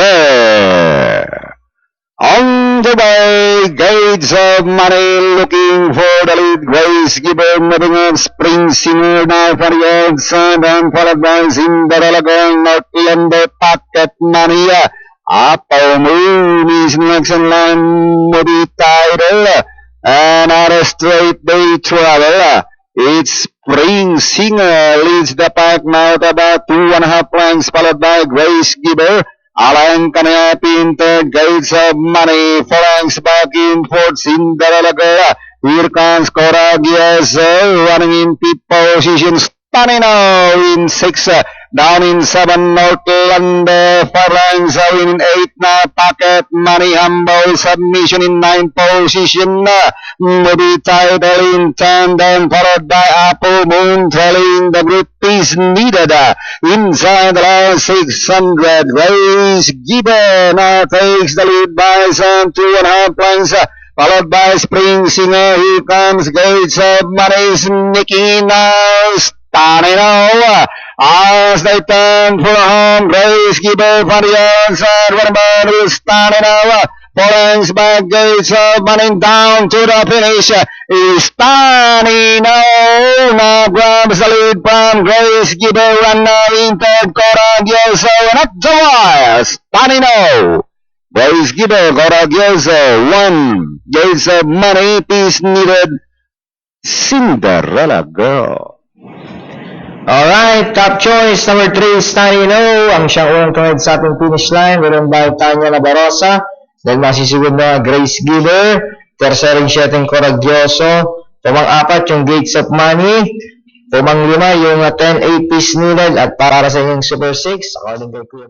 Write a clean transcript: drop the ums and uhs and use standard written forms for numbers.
there. On the way, Gates of Money looking for the lead. Grace Gibber moving up. Spring Singer now for the outside and followed by Cinderella going Northland Pocket Money. Apple Moon is next in line with the title. And at a straight day travel. It's Spring Singer leads the pack now at about 2.5 lengths, followed by Grace Gibber. Alang Kanya Pinter, Gates of Money, 4 lengths back in fourth, Cinderella Girl. Here comes Coragias, running in fifth position, Stunning now in 6, down in 7, Northland, 4 lengths, in 8 now, Pocket Money, Humble Submission in 9 position, the title in 10, then followed by Apple Moon, trailing the group is needed, inside the last 600, Grace Gibber now takes the lead by some 2.5 lengths, followed by Spring Singer. Here comes Gates of Money, sneaking now, Stunning now, as they turn for home, Grace Gibber for the outside, what about Stunning now, 4 lengths back, Gates of Money down to the finish, is Stunning now grabs the lead from Grace Gibber, runner in third, Coragias, not the wire, Stunning now. Grace Gibber, Coragias, 1, Gates of Money, peace needed, Cinderella Girl. Alright, top choice, number 3, Stunning now. Ang siyang unang tumid sa ating finish line, ridden by Tanya Nabarosa. Then masisigod na Grace Gibber. Tersa rin siya ating Coragioso. Pumang-4 yung Gates of Money. Pumang-5 yung 10 8 piece needed. At para sa inyong Super 6, according kay Kuya